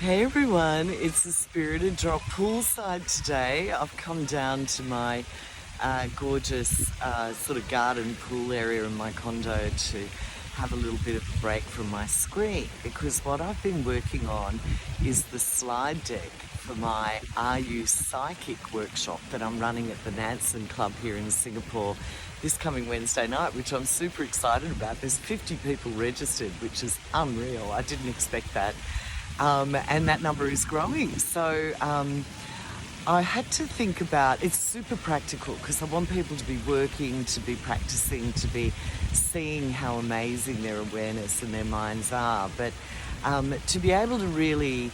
Hey everyone, it's the Spirited Drop poolside today. I've come down to my gorgeous sort of garden pool area in my condo to have a little bit of a break from my screen, because what I've been working on is the slide deck for my Are You Psychic workshop that I'm running at the Nanson Club here in Singapore this coming Wednesday night, which I'm super excited about. There's 50 people registered, which is unreal. I didn't expect that. And that number is growing. So I had to think about, it's super practical because I want people to be working, to be practicing, to be seeing how amazing their awareness and their minds are. But to be able to really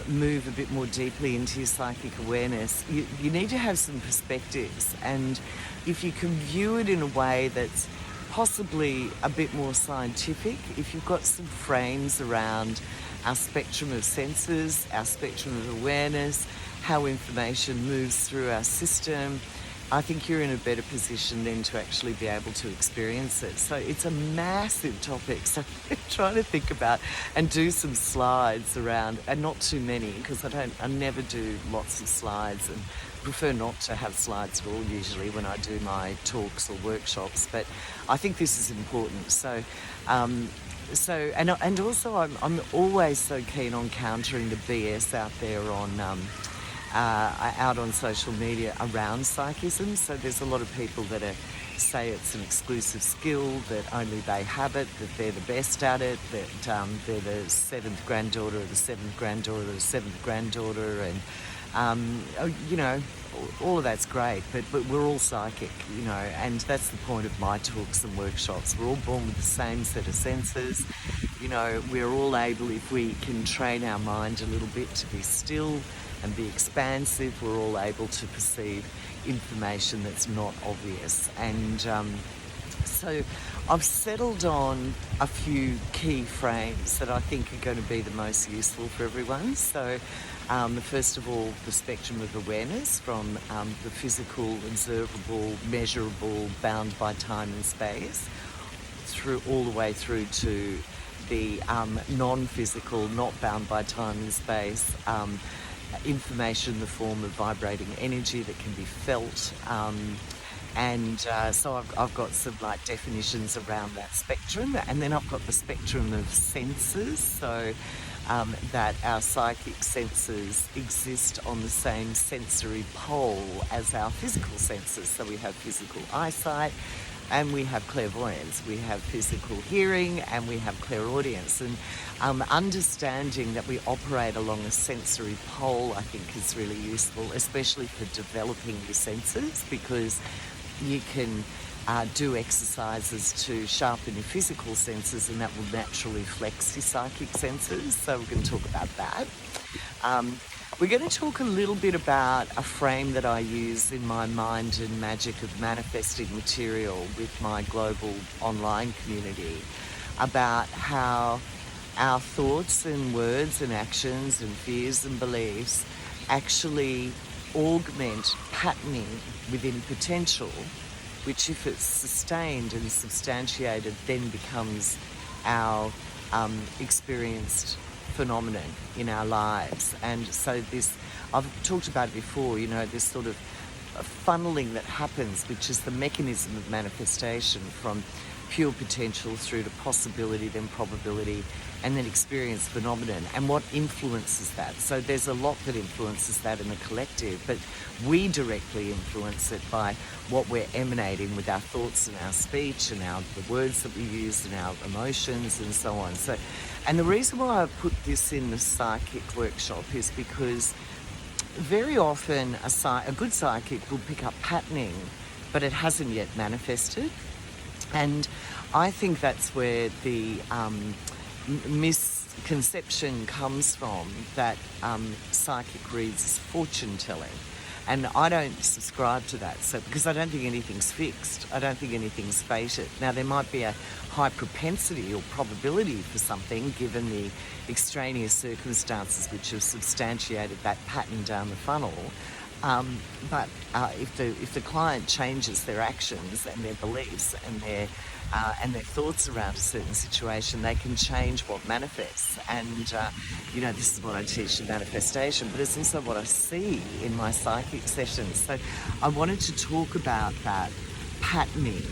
move a bit more deeply into your psychic awareness, you need to have some perspectives. And if you can view it in a way that's possibly a bit more scientific, if you've got some frames around our spectrum of senses, our spectrum of awareness, how information moves through our system, I think you're in a better position then to actually be able to experience it. So it's a massive topic. So I'm trying to think about and do some slides around, and not too many, because I never do lots of slides and prefer not to have slides at all usually when I do my talks or workshops. But I think this is important. And also I'm always so keen on countering the BS out there out on social media around psychism. So there's a lot of people that say it's an exclusive skill, that only they have it, that they're the best at it, that they're the seventh granddaughter of the seventh granddaughter of the seventh granddaughter, and all of that's great, but we're all psychic, and that's the point of my talks and workshops. We're all born with the same set of senses. We're all able, if we can train our mind a little bit to be still and be expansive, we're all able to perceive information that's not obvious. And so I've settled on a few key frames that I think are going to be the most useful for everyone. So first of all, the spectrum of awareness, from the physical, observable, measurable, bound by time and space, all the way through to the non-physical, not bound by time and space, information in the form of vibrating energy that can be felt. So I've got some definitions around that spectrum, and then I've got the spectrum of senses, so that our psychic senses exist on the same sensory pole as our physical senses. So we have physical eyesight, and we have clairvoyance, we have physical hearing, and we have clairaudience. And understanding that we operate along a sensory pole, I think, is really useful, especially for developing your senses, because you can do exercises to sharpen your physical senses, and that will naturally flex your psychic senses. So we're going to talk about that. We're going to talk a little bit about a frame that I use in my Mind and Magic of Manifesting material with my global online community, about how our thoughts and words and actions and fears and beliefs actually augment patterning within potential, which, if it's sustained and substantiated, then becomes our experienced phenomenon in our lives. And so I've talked about it before, this sort of funneling that happens, which is the mechanism of manifestation from pure potential through to possibility, then probability, and then experience phenomenon, and what influences that. So there's a lot that influences that in the collective, but we directly influence it by what we're emanating with our thoughts and our speech and the words that we use and our emotions and so on. So, and the reason why I put this in the psychic workshop is because very often a good psychic will pick up patterning, but it hasn't yet manifested. And I think that's where the misconception comes from, that psychic reads as fortune telling. And I don't subscribe to that, because I don't think anything's fixed. I don't think anything's fated. Now, there might be a high propensity or probability for something given the extraneous circumstances which have substantiated that pattern down the funnel. Um, but if the client changes their actions and their beliefs and their thoughts around a certain situation, they can change what manifests. And this is what I teach in manifestation, but it's also what I see in my psychic sessions. So I wanted to talk about that patterning.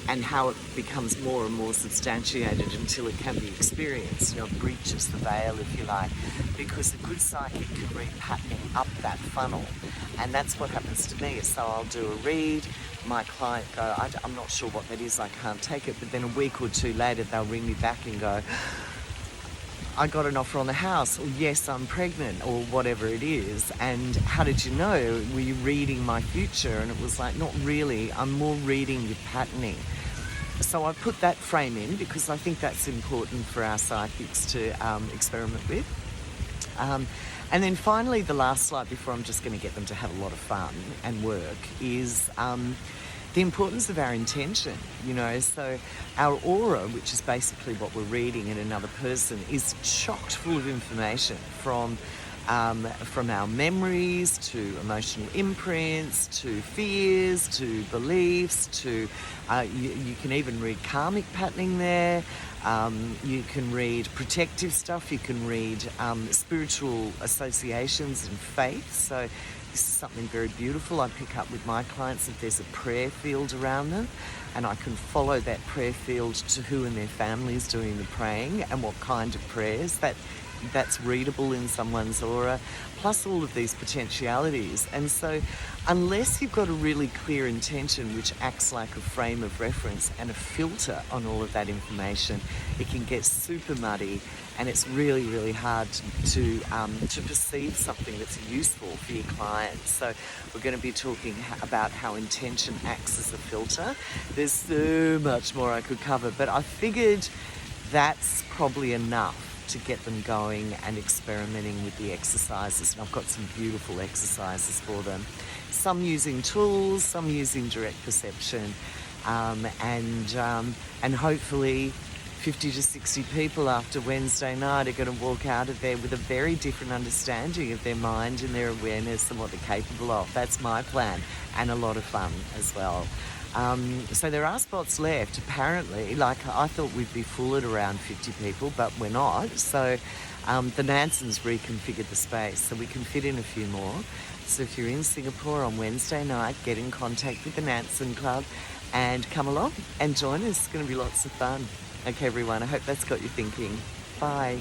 And how it becomes more and more substantiated until it can be experienced, breaches the veil, if you like, because a good psychic can read patterning up that funnel. And that's what happens to me. So I'll do a read, my client go, I'm not sure what that is, I can't take it, but then a week or two later they'll ring me back and go, I got an offer on the house, or yes, I'm pregnant, or whatever it is. And how did you know? Were you reading my future? And it was like, not really. I'm more reading your patterning. So I put that frame in because I think that's important for our psychics to experiment with. And then finally, the last slide before I'm just going to get them to have a lot of fun and work is the importance of our intention, so our aura, which is basically what we're reading in another person, is chocked full of information from our memories to emotional imprints to fears to beliefs to you can even read karmic patterning there. You can read protective stuff. You can read spiritual associations and faith. So this is something very beautiful I pick up with my clients, if there's a prayer field around them, and I can follow that prayer field to who in their family is doing the praying and what kind of prayers. That's readable in someone's aura, plus all of these potentialities. And so unless you've got a really clear intention which acts like a frame of reference and a filter on all of that information, it can get super muddy, and it's really, really hard to perceive something that's useful for your clients. So we're going to be talking about how intention acts as a filter. There's so much more I could cover, but I figured that's probably enough to get them going and experimenting with the exercises. And I've got some beautiful exercises for them. Some using tools, some using direct perception, and hopefully 50 to 60 people after Wednesday night are going to walk out of there with a very different understanding of their mind and their awareness and what they're capable of. That's my plan, and a lot of fun as well. So there are spots left, apparently. Like, I thought we'd be full at around 50 people, but we're not. So the Nansons reconfigured the space so we can fit in a few more. So if you're in Singapore on Wednesday night, get in contact with the Nanson Club and come along and join us. It's going to be lots of fun. Okay, everyone, I hope that's got you thinking. Bye.